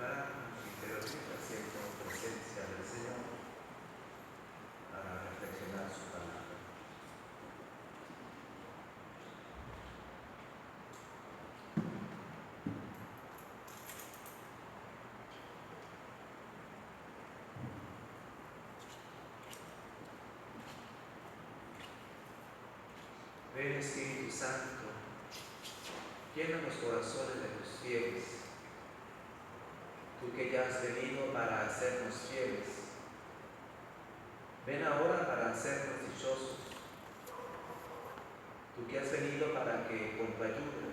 prepararnos interiormente haciendo presencia del Señor para reflexionar su palabra. Ven Espíritu Santo, llena los corazones de tus fieles, tú que ya has venido para hacernos fieles. Ven ahora para hacernos dichosos, tú que has venido para que con tu ayuda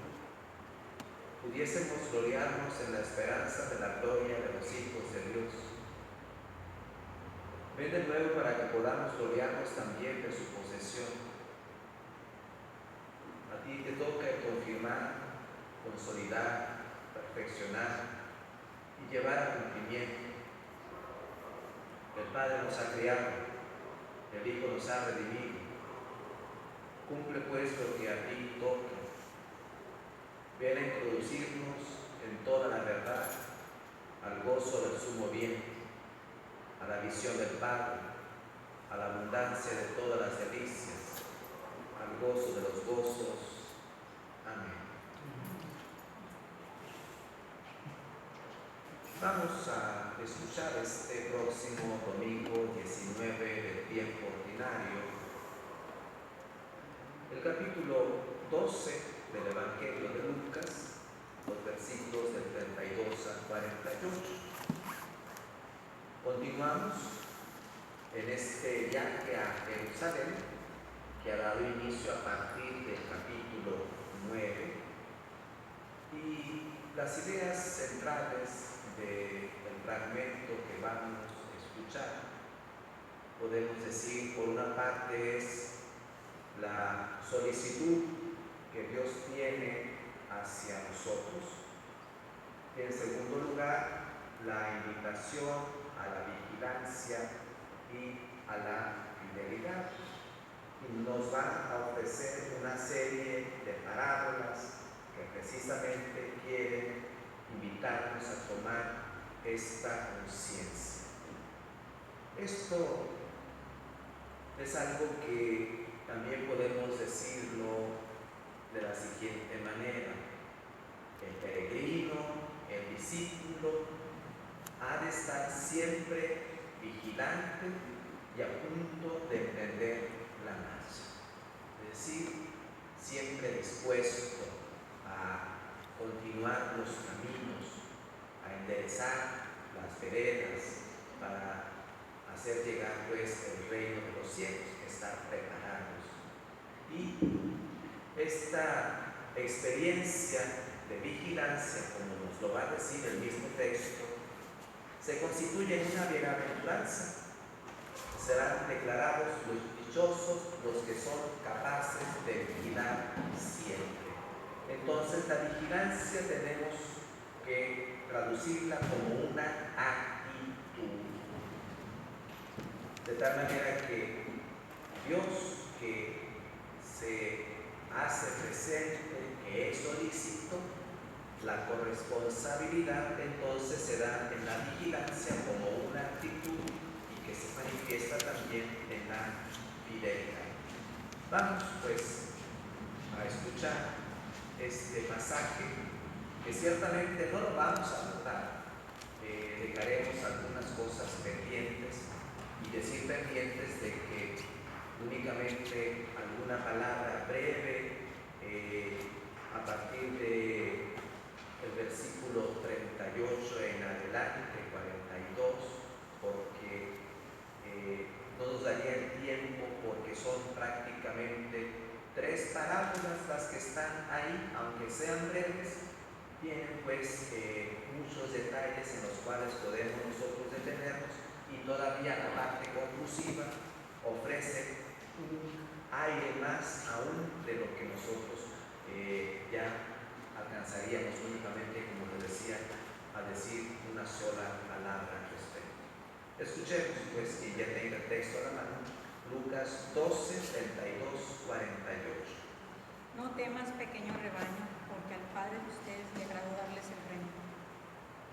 pudiésemos gloriarnos en la esperanza de la gloria de los hijos de Dios. Ven de nuevo para que podamos gloriarnos también de su posesión. A ti te toca confirmar, consolidar, perfeccionar y llevar a cumplimiento. El Padre nos ha criado, el Hijo nos ha redimido. Cumple pues lo que a ti toca. Ven a introducirnos en toda la verdad, al gozo del sumo bien, a la visión del Padre, a la abundancia de todas las delicias, al gozo de los gozos. Amén. Vamos a escuchar este próximo domingo 19 del tiempo ordinario el capítulo 12 del Evangelio de Lucas, los versículos del 32 al 48. Continuamos en este viaje a Jerusalén que ha dado inicio a partir del capítulo 9 y las ideas centrales del fragmento que vamos a escuchar, podemos decir, por una parte es la solicitud que Dios tiene hacia nosotros. En segundo lugar, la invitación a la vigilancia y a la fidelidad. Y nos va a ofrecer una serie de parábolas que precisamente quieren invitarnos a tomar esta conciencia. Esto es algo que también podemos decirlo de la siguiente manera: el peregrino, el discípulo, ha de estar siempre vigilante y a punto de emprender la marcha. Es decir, siempre dispuesto a continuar los caminos, a enderezar las veredas para hacer llegar pues el reino de los cielos, estar preparados. Y esta experiencia de vigilancia, como nos lo va a decir el mismo texto, se constituye en una bienaventuranza. Serán declarados los dichosos los que son capaces de vigilar siempre. Entonces la vigilancia tenemos que traducirla como una actitud. De tal manera que Dios, que se hace presente, que es solícito, la corresponsabilidad entonces se da en la vigilancia como una actitud y que se manifiesta también en la fidelidad. Vamos pues a escuchar este pasaje que ciertamente no lo vamos a notar. Dejaremos algunas cosas pendientes y decir pendientes de que únicamente alguna palabra breve a partir de el versículo 38 en adelante, 42, porque no nos daría el tiempo, porque son prácticamente 3 parábolas las que están ahí, aunque sean breves, tienen pues muchos detalles en los cuales podemos nosotros detenernos, y todavía la parte conclusiva ofrece un aire más aún de lo que nosotros ya alcanzaríamos únicamente, como les decía, a decir una sola palabra al respecto. Escuchemos pues, quien ya tenga el texto a la mano, Lucas 12, 32, 48. No temas, pequeño rebaño, porque al Padre de ustedes le agradó darles el reino.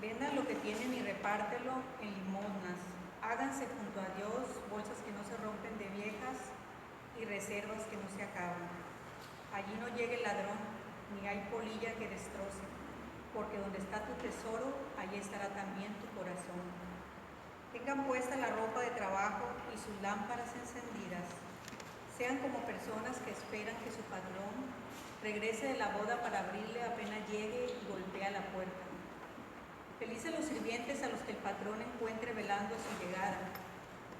Vendan lo que tienen y repártelo en limosnas. Háganse junto a Dios bolsas que no se rompen de viejas y reservas que no se acaban. Allí no llegue el ladrón, ni hay polilla que destroce, porque donde está tu tesoro, allí estará también tu corazón. Tengan puesta la ropa de trabajo y sus lámparas encendidas. Sean como personas que esperan que su patrón regrese de la boda para abrirle apenas llegue y golpea la puerta. Felices los sirvientes a los que el patrón encuentre velando a su llegada.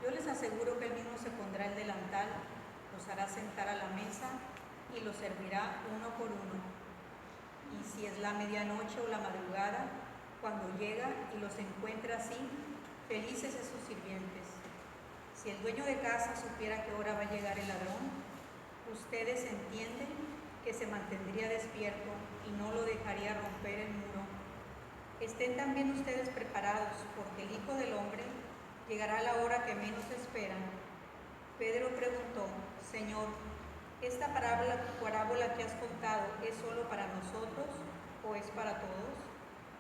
Yo les aseguro que él mismo se pondrá el delantal, los hará sentar a la mesa y los servirá uno por uno. Y si es la medianoche o la madrugada, cuando llega y los encuentra así, felices esos sirvientes. Si el dueño de casa supiera a qué hora va a llegar el ladrón, ustedes entienden que se mantendría despierto y no lo dejaría romper el muro. Estén también ustedes preparados, porque el Hijo del Hombre llegará a la hora que menos esperan. Pedro preguntó: Señor, ¿esta parábola que has contado es solo para nosotros o es para todos?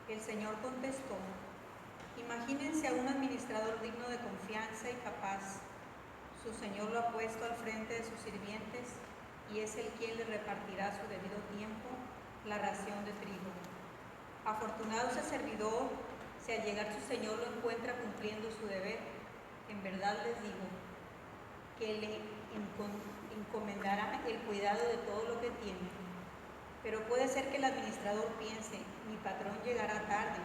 El Señor contestó: Imagínense a un administrador digno de confianza y capaz. Su Señor lo ha puesto al frente de sus sirvientes y es el quien le repartirá a su debido tiempo la ración de trigo. Afortunado ese servidor si al llegar su Señor lo encuentra cumpliendo su deber. En verdad les digo que le encomendará el cuidado de todo lo que tiene. Pero puede ser que el administrador piense: mi patrón llegará tarde.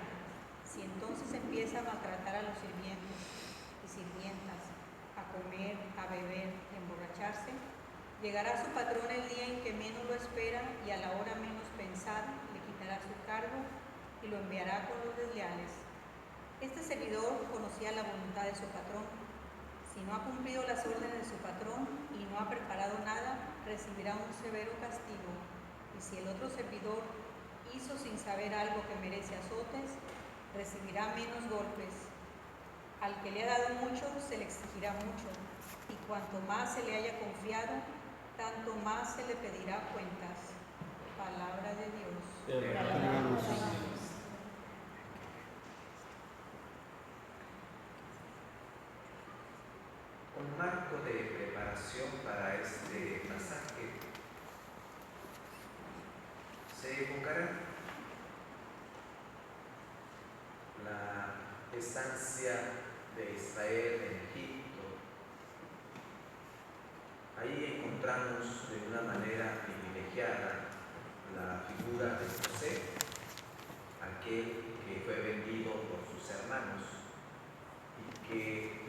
Si entonces empieza a maltratar a los sirvientes y sirvientas, a comer, a beber y a emborracharse, llegará su patrón el día en que menos lo espera y a la hora menos pensada le quitará su cargo y lo enviará con los desleales. Este servidor conocía la voluntad de su patrón. Si no ha cumplido las órdenes de su patrón y no ha preparado nada, recibirá un severo castigo. Y si el otro servidor hizo sin saber algo que merece azotes, recibirá menos golpes. Al que le ha dado mucho, se le exigirá mucho, y cuanto más se le haya confiado, tanto más se le pedirá cuentas. Palabra de Dios. Un marco de preparación para este pasaje se evocará la estancia de Israel en Egipto. Ahí encontramos de una manera privilegiada la figura de José, aquel que fue vendido por sus hermanos y que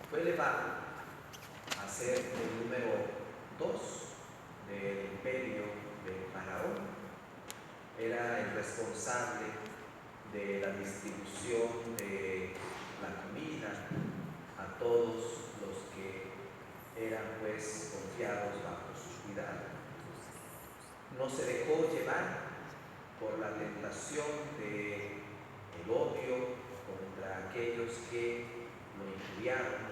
fue elevado a ser el número 2 del imperio de Faraón. Era el responsable de la distribución de la comida a todos los que eran pues confiados bajo su cuidado. No se dejó llevar por la tentación del odio contra aquellos que lo injuriaron,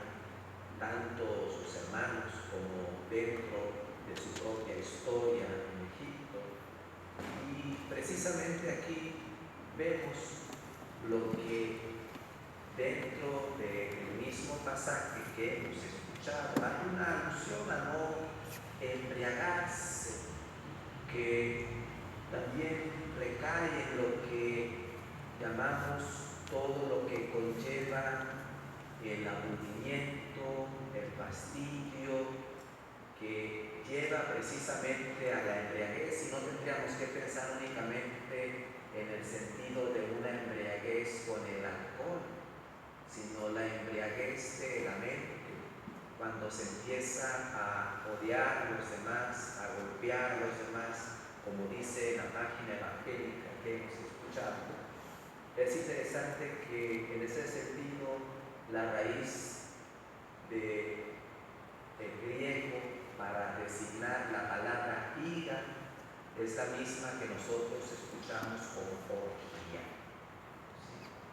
tanto sus hermanos como dentro de su propia historia en Egipto. Y precisamente aquí vemos lo que dentro del mismo pasaje que hemos escuchado hay una alusión a no embriagarse, que también recae en lo que llamamos todo lo que conlleva el aburrimiento, el fastidio, que lleva precisamente a la embriaguez, y no tendríamos que pensar únicamente en el sentido de una embriaguez con el alcohol, sino la embriaguez de la mente, cuando se empieza a odiar a los demás, a golpear a los demás, como dice la página evangélica que hemos escuchado. Es interesante que en ese sentido la raíz del griego para designar la palabra ira es la misma que nosotros escuchamos como orgía.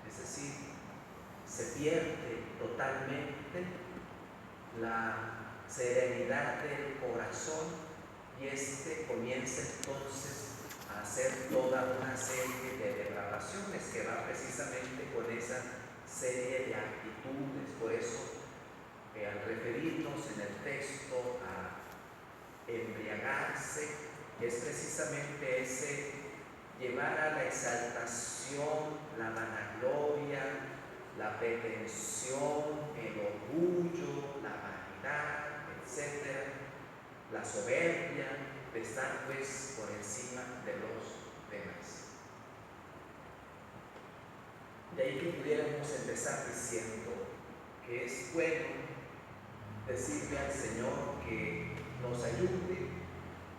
Es decir, se pierde totalmente la serenidad del corazón y este comienza entonces a hacer toda una serie de depravaciones pasiones, que va precisamente con esa serie de actitudes. Por eso, al referirnos en el texto a embriagarse, es precisamente ese llevar a la exaltación, la vanagloria, la pretensión, el orgullo, la vanidad, etc., la soberbia de estar pues por encima de los demás. De ahí que pudiéramos empezar diciendo que es bueno decirle al Señor que nos ayude,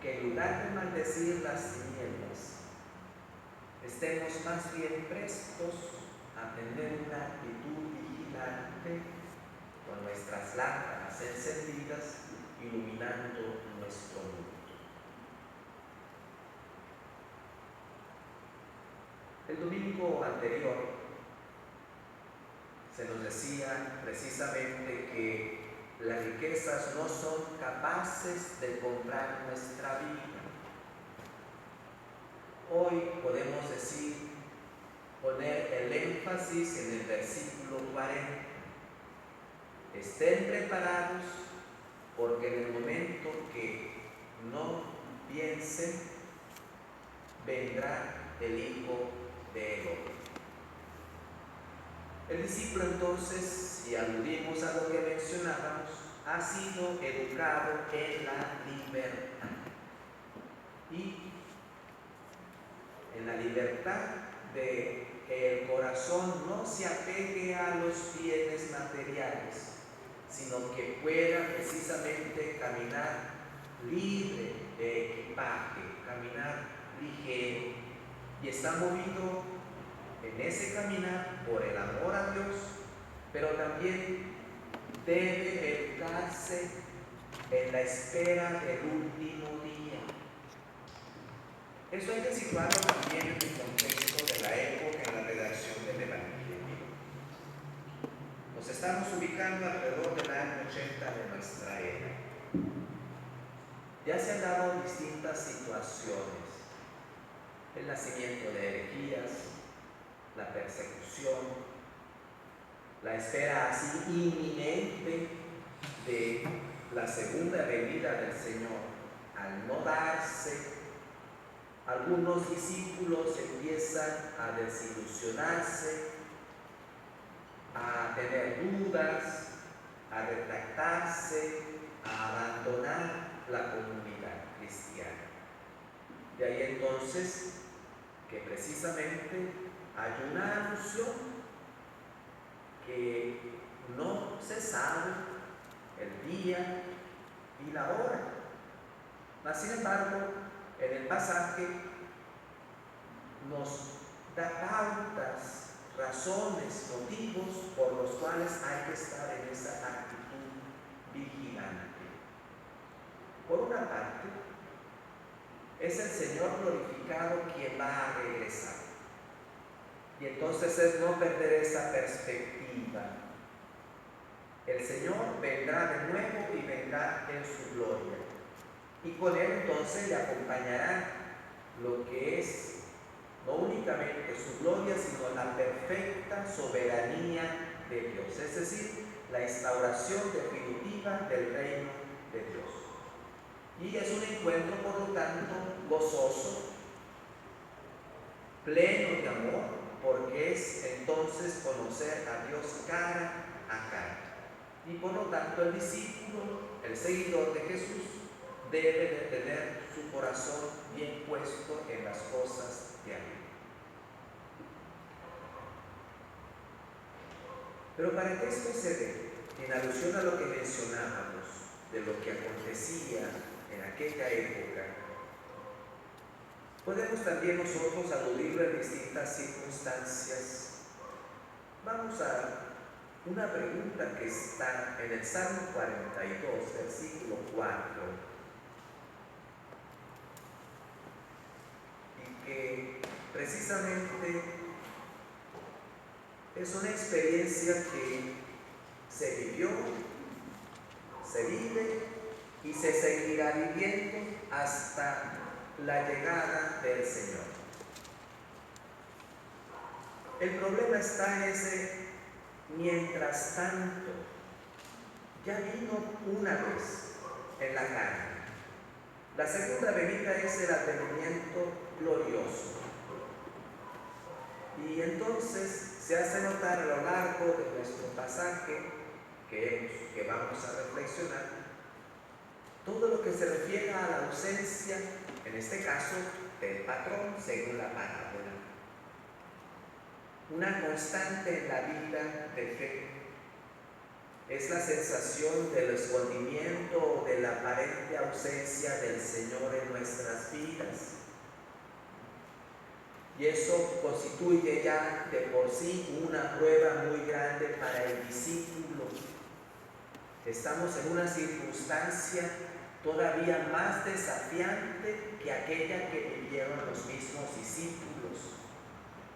que en lugar de maldecir las tinieblas, estemos más bien prestos a tener una actitud vigilante con nuestras lámparas encendidas, iluminando nuestro mundo. El domingo anterior se nos decía precisamente que las riquezas no son capaces de comprar nuestra vida. Hoy podemos decir, poner el énfasis en el versículo 40. Estén preparados, porque en el momento que no piensen, vendrá el Hijo del Hombre. El discípulo entonces, si aludimos a lo que mencionábamos, ha sido educado en la libertad. Y en la libertad de que el corazón no se apegue a los bienes materiales, sino que pueda precisamente caminar libre de equipaje, caminar ligero, y está movido en ese caminar por el amor a Dios, pero también debe educarse en la espera del último día. Eso hay que situarlo también en el contexto de la época en la redacción del Evangelio. Nos estamos ubicando alrededor del año 80 de nuestra era. Ya se han dado distintas situaciones: el nacimiento de herejías, la persecución, la espera así inminente de la segunda venida del Señor. Al no darse, algunos discípulos empiezan a desilusionarse, a tener dudas, a retractarse, a abandonar la comunidad cristiana. De ahí entonces que precisamente hay una alusión que no se sabe el día y la hora. Mas, sin embargo, en el pasaje nos da pautas, razones, motivos por los cuales hay que estar en esa actitud vigilante. Por una parte, es el Señor glorificado quien va a regresar. Y entonces es no perder esa perspectiva. El Señor vendrá de nuevo y vendrá en su gloria. Y con Él entonces le acompañará lo que es no únicamente su gloria, sino la perfecta soberanía de Dios. Es decir, la instauración definitiva del reino de Dios. Y es un encuentro, por lo tanto, gozoso, pleno de amor, porque es entonces conocer a Dios cara a cara. Y por lo tanto el discípulo, el seguidor de Jesús, debe de tener su corazón bien puesto en las cosas de arriba. Pero para que esto se dé, en alusión a lo que mencionábamos, de lo que acontecía en aquella época, podemos también nosotros aludirlo en distintas circunstancias. Vamos a una pregunta que está en el Salmo 42, versículo 4, y que precisamente es una experiencia que se vivió, se vive y se seguirá viviendo hasta la llegada del Señor. El problema está en ese mientras tanto. Ya vino una vez en la carne. La segunda venida es el advenimiento glorioso. Y entonces se hace notar a lo largo de nuestro pasaje que vamos a reflexionar, todo lo que se refiere a la ausencia, en este caso, del patrón según la parábola. Una constante en la vida de fe es la sensación del escondimiento o de la aparente ausencia del Señor en nuestras vidas. Y eso constituye ya de por sí una prueba muy grande para el discípulo. Estamos en una circunstancia todavía más desafiante que aquella que vivieron los mismos discípulos,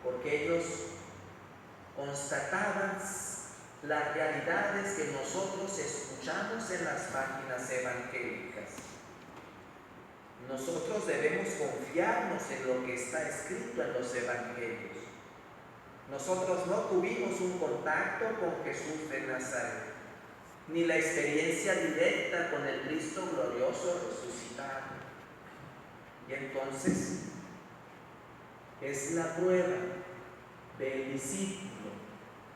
porque ellos constataban las realidades que nosotros escuchamos en las páginas evangélicas. Nosotros debemos confiarnos en lo que está escrito en los evangelios. Nosotros no tuvimos un contacto con Jesús de Nazaret, ni la experiencia directa con el Cristo glorioso resucitado. Y entonces es la prueba del discípulo.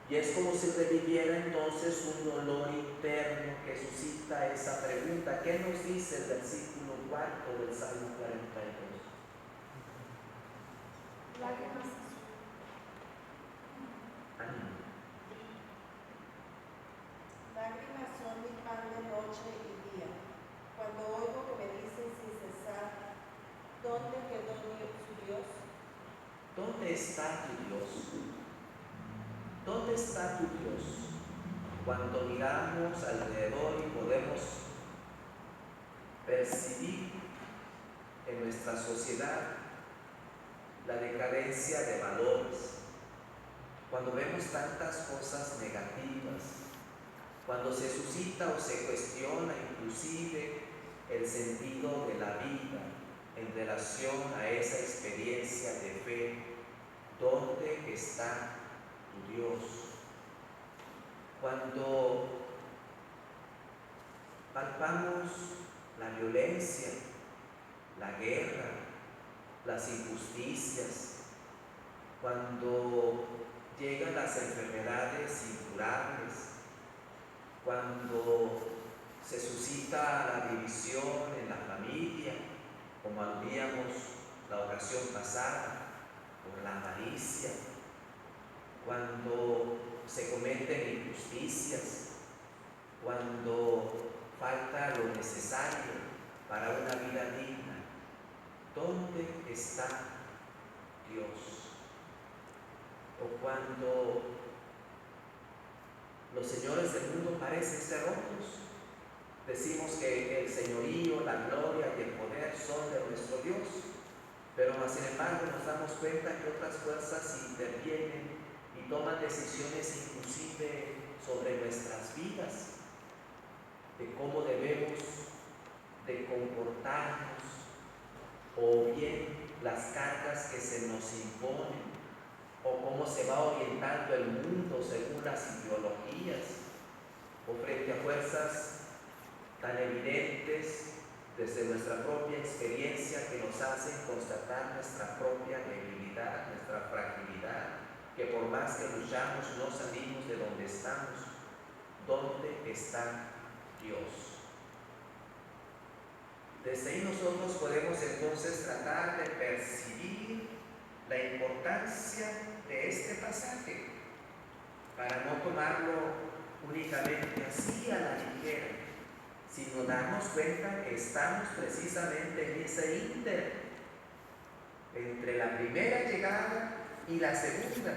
Y es como si reviviera entonces un dolor interno que suscita esa pregunta. ¿Qué nos dice el versículo 4 del Salmo 42? Lágrimas. Ánimo. Lágrimas son mi pan de noche y día. Cuando oigo que me dicen sin cesar, ¿dónde quedó su Dios? ¿Dónde está tu Dios? ¿Dónde está tu Dios? Cuando miramos alrededor y podemos percibir en nuestra sociedad la decadencia de valores, cuando vemos tantas cosas negativas, cuando se suscita o se cuestiona inclusive el sentido de la vida en relación a esa experiencia de fe, ¿dónde está tu Dios? Cuando palpamos la violencia, la guerra, las injusticias, cuando llegan las enfermedades incurables, cuando se suscita la división en la familia, como aludíamos la ocasión pasada, por la malicia, cuando se cometen injusticias, cuando falta lo necesario para una vida digna, ¿dónde está Dios? O cuando los señores del mundo parecen ser otros, decimos que el señorío, la gloria y el poder son de nuestro Dios, pero sin embargo nos damos cuenta que otras fuerzas intervienen y toman decisiones inclusive sobre nuestras vidas, de cómo debemos de comportarnos, o bien las cargas que se nos imponen, o cómo se va orientando el mundo según las ideologías, o frente a fuerzas tan evidentes desde nuestra propia experiencia que nos hacen constatar nuestra propia debilidad, nuestra fragilidad, que por más que luchamos no salimos de donde estamos. ¿Dónde está Dios? Desde ahí nosotros podemos entonces tratar de percibir la importancia de este pasaje para no tomarlo únicamente así a la ligera, sino darnos cuenta que estamos precisamente en ese ínter entre la primera llegada y la segunda.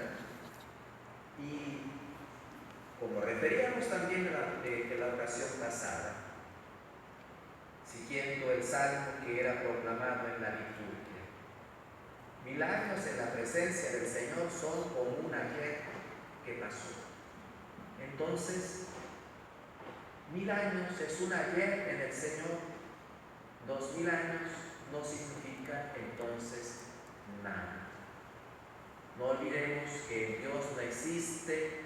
Y como referíamos también en la ocasión pasada, siguiendo el salmo que era proclamado en la liturgia, 1000 años en la presencia del Señor son como un ayer que pasó. Entonces, 1000 años es un ayer en el Señor. 2000 años no significa entonces nada. No olvidemos que en Dios no existe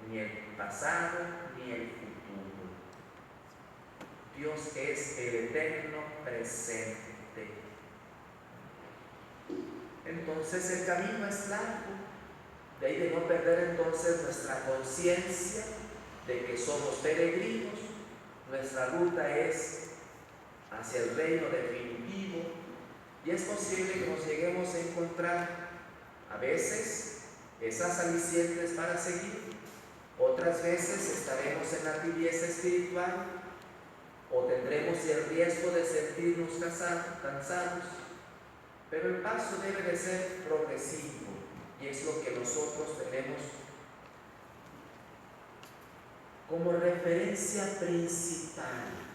ni el pasado ni el futuro. Dios es el eterno presente. Entonces el camino es largo. De ahí de no perder entonces nuestra conciencia de que somos peregrinos. Nuestra ruta es hacia el reino definitivo y es posible que nos lleguemos a encontrar a veces esas alicientes para seguir, otras veces estaremos en la tibieza espiritual o tendremos el riesgo de sentirnos cansados, pero el paso debe de ser progresivo y es lo que nosotros tenemos como referencia principal.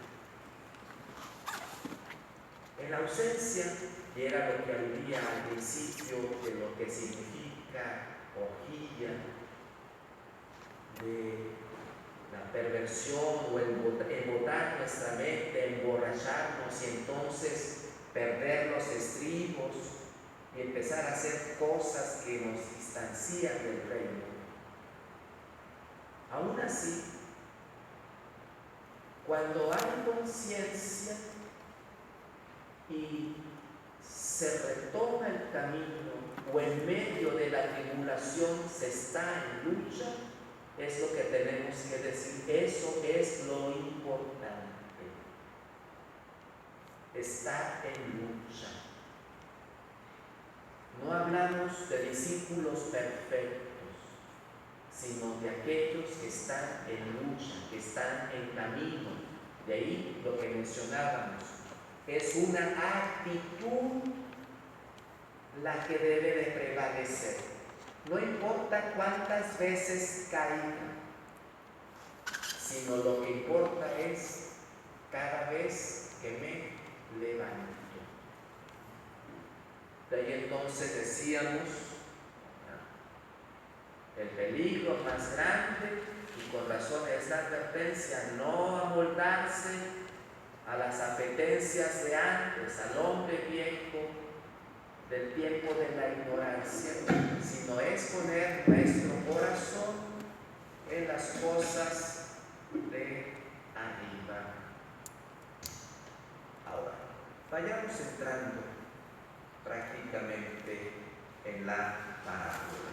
En la ausencia, y era lo que aludía al principio de lo que significa orgía, de la perversión o embotar nuestra mente, emborracharnos y entonces perder los estribos y empezar a hacer cosas que nos distancian del reino. Aún así, cuando hay conciencia y se retoma el camino o en medio de la tribulación se está en lucha, es lo que tenemos que decir. Eso es lo importante. Estar en lucha. No hablamos de discípulos perfectos, sino de aquellos que están en lucha, que están en camino. De ahí lo que mencionábamos. Es una actitud la que debe de prevalecer. No importa cuántas veces caiga, sino lo que importa es cada vez que me levanto. De ahí entonces decíamos, el peligro más grande, y con razón esta advertencia, no amoldarse a las apetencias de antes, al hombre viejo del tiempo de la ignorancia, sino es poner nuestro corazón en las cosas de arriba. Ahora, vayamos entrando prácticamente en la parábola.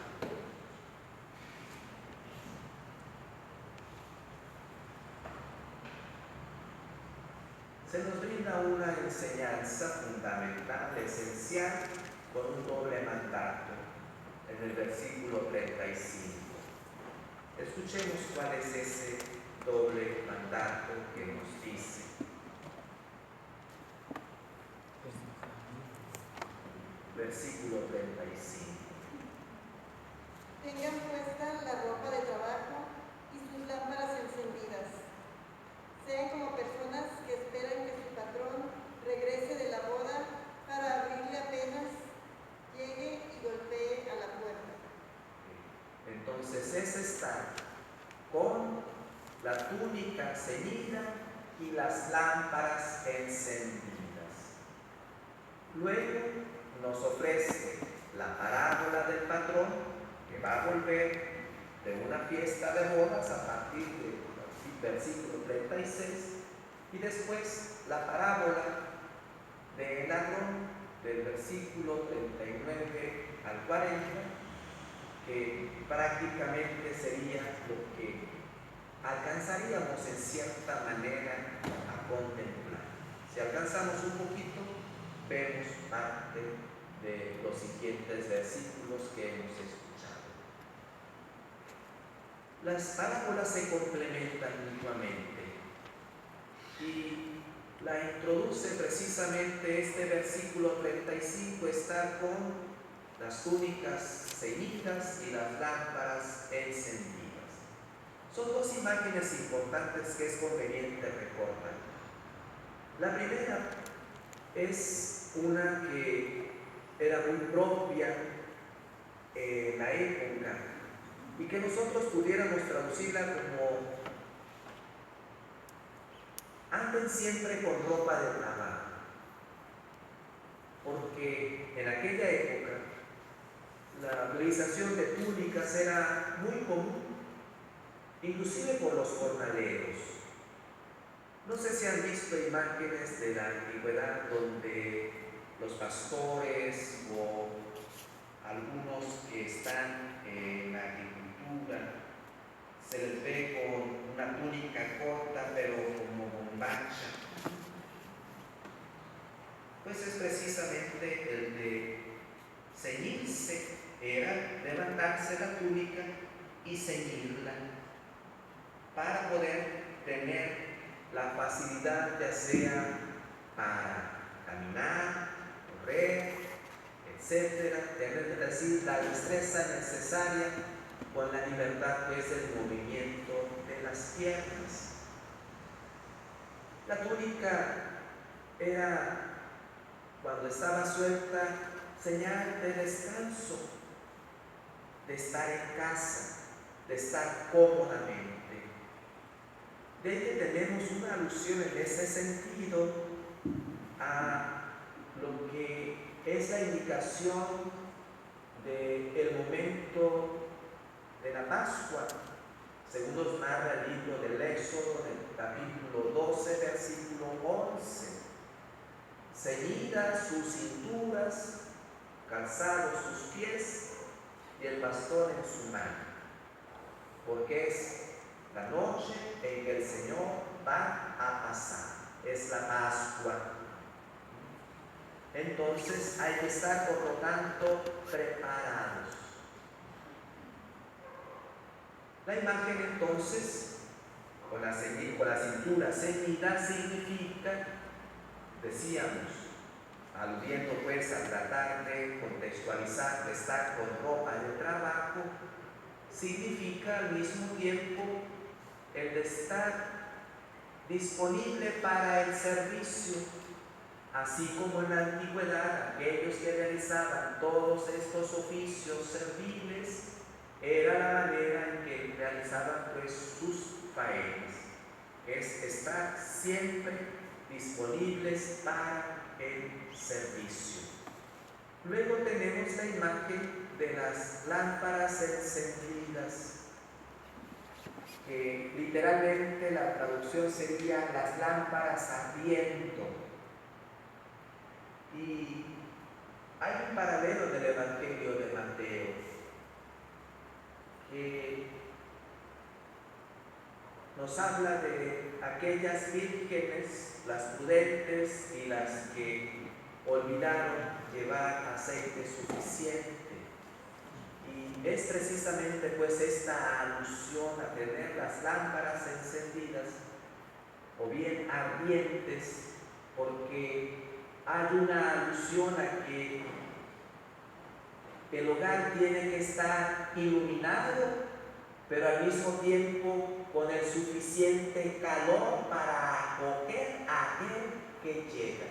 Se nos brinda una enseñanza fundamental, esencial, con un doble mandato en el versículo 35. Escuchemos cuál es ese doble mandato que nos dice. Versículo 35. Tengan puesta la ropa de trabajo y sus lámparas encendidas. Sean como personas que esperan que su patrón regrese de la boda para abrirle apenas llegue y golpee a la puerta. Entonces es estar con la túnica ceñida y las lámparas encendidas. Luego nos ofrece la parábola del patrón que va a volver de una fiesta de bodas a partir del versículo 36 y después la parábola del ladrón del versículo 39 al 40, que prácticamente sería lo que alcanzaríamos en cierta manera a contemplar. Si alcanzamos un poquito, vemos parte de los siguientes versículos que hemos escuchado. Las parábolas se complementan mutuamente y la introduce precisamente este versículo 35, estar con las túnicas ceñidas y las lámparas encendidas. Son dos imágenes importantes que es conveniente recordar. La primera es una que era muy propia en la época y que nosotros pudiéramos traducirla como: anden siempre con ropa de trabajo, porque en aquella época la utilización de túnicas era muy común, inclusive por los jornaleros. No sé si han visto imágenes de la antigüedad donde los pastores o algunos que están en la agricultura se les ve con una túnica corta pero como bombacha. Pues es precisamente el de ceñirse, era levantarse la túnica y ceñirla para poder tener la facilidad, ya sea para caminar, correr, etcétera, tener, es decir, la destreza necesaria con la libertad pues del movimiento de las piernas. La túnica era, cuando estaba suelta, señal de descanso, de estar en casa, de estar cómodamente. De ahí que tenemos una alusión en ese sentido a lo que es la indicación del momento de la Pascua, según nos narra el libro del Éxodo, en el capítulo 12, versículo 11. Ceñidas sus cinturas, calzados sus pies y el bastón en su mano, porque es la noche en que el Señor va a pasar, es la Pascua. Entonces hay que estar, por lo tanto, preparados. La imagen entonces, con la cintura ceñida, significa, decíamos, aludiendo pues a tratar de contextualizar, de estar con ropa de trabajo, significa al mismo tiempo el de estar disponible para el servicio, así como en la antigüedad aquellos que realizaban todos estos oficios serviles, era la manera en que realizaban pues sus faenas, es estar siempre disponibles para el servicio. Luego tenemos la imagen de las lámparas encendidas, que literalmente la traducción sería las lámparas ardiendo. Y hay un paralelo del Evangelio de Mateo que nos habla de aquellas vírgenes, las prudentes y las que olvidaron llevar aceite suficiente. Y es precisamente pues esta alusión a tener las lámparas encendidas o bien ardientes, porque hay una alusión a que el hogar tiene que estar iluminado, pero al mismo tiempo con el suficiente calor para acoger a aquel que llega.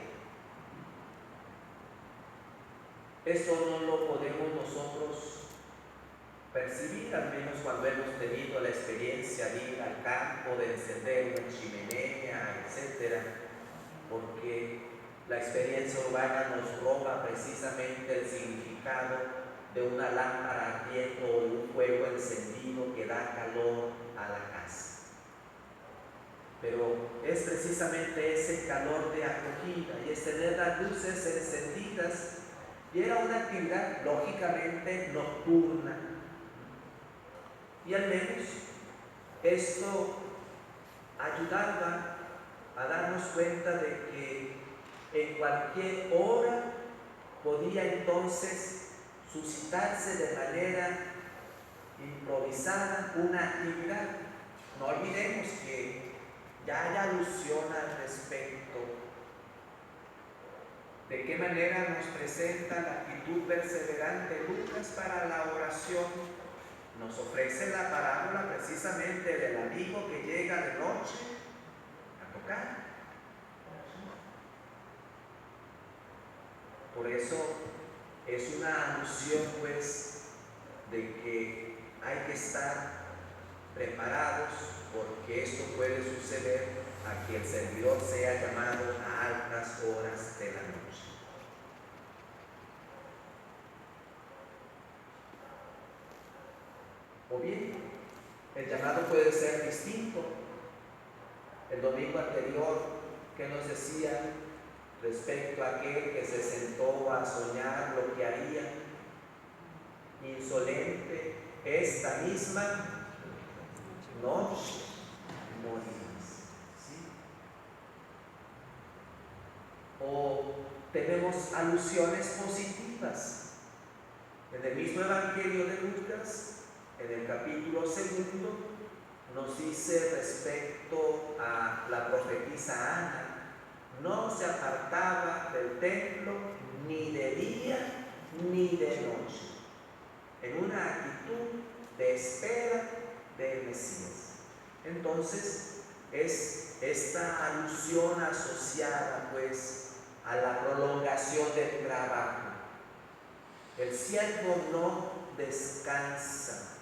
Esto no lo podemos nosotros percibir, al menos cuando hemos tenido la experiencia de ir al campo, de encender una chimenea, etc., porque la experiencia urbana nos roba precisamente el significado de una lámpara ardiendo o de un fuego encendido que da calor a la casa. Pero es precisamente ese calor de acogida y es tener las luces encendidas, y era una actividad lógicamente nocturna. Y al menos esto ayudaba a darnos cuenta de que en cualquier hora podía entonces suscitarse de manera improvisada una actividad. No olvidemos que ya hay alusión al respecto. ¿De qué manera nos presenta la actitud perseverante Lucas para la oración? Nos ofrece la parábola precisamente del amigo que llega de noche a tocar. Por eso es una alusión pues de que hay que estar preparados, porque esto puede suceder a que el servidor sea llamado a altas horas de la noche. O bien, el llamado puede ser distinto. El domingo anterior, ¿qué nos decía respecto a aquel que se sentó a soñar lo que haría? Insolente, esta misma noche morirás. ¿Sí? O tenemos alusiones positivas. En el mismo Evangelio de Lucas, en el capítulo 2, nos dice respecto a la profetisa Ana: no se apartaba del templo ni de día ni de noche, en una actitud de espera del Mesías. Entonces, es esta alusión asociada pues a la prolongación del trabajo. El siervo no descansa,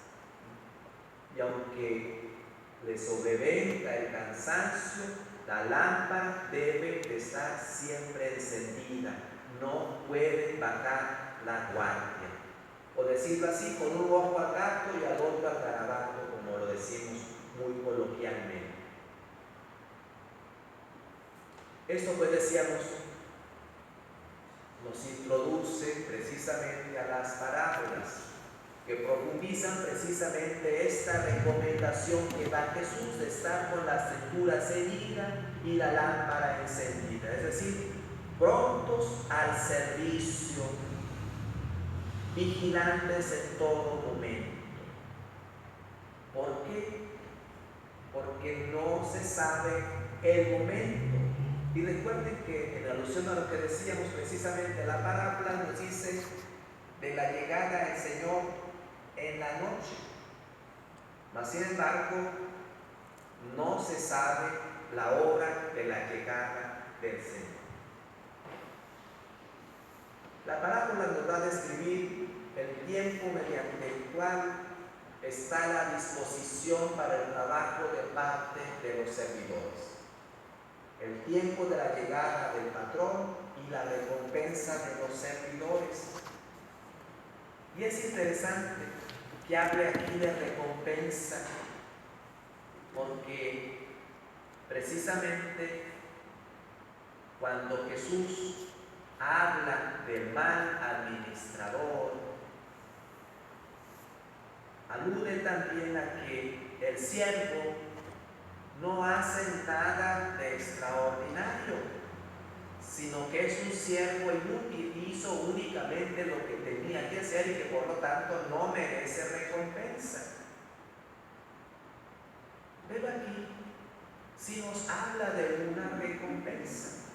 y aunque le sobrevenga el cansancio, la lámpara debe de estar siempre encendida, no puede bajar la guardia. O decirlo así, con un ojo al gato y al otro al garabato, como lo decimos muy coloquialmente. Esto pues decíamos, nos introduce precisamente a las parábolas que profundizan precisamente esta recomendación que da Jesús de estar con la cintura ceñida y la lámpara encendida, es decir, prontos al servicio, vigilantes en todo momento. ¿Por qué? Porque no se sabe el momento. Y recuerden que en alusión a lo que decíamos precisamente, la parábola nos dice de la llegada del Señor en la noche. Mas sin embargo, no se sabe la hora de la llegada del Señor. La parábola nos va a describir el tiempo mediante el cual está la disposición para el trabajo de parte de los servidores. El tiempo de la llegada del patrón y la recompensa de los servidores. Y es interesante que hable aquí de recompensa, porque precisamente cuando Jesús habla del mal administrador, alude también a que el siervo no hace nada de extraordinario, sino que es un siervo inútil, hizo únicamente lo que tenía que hacer y que por lo tanto no merece recompensa. Pero aquí sí nos habla de una recompensa.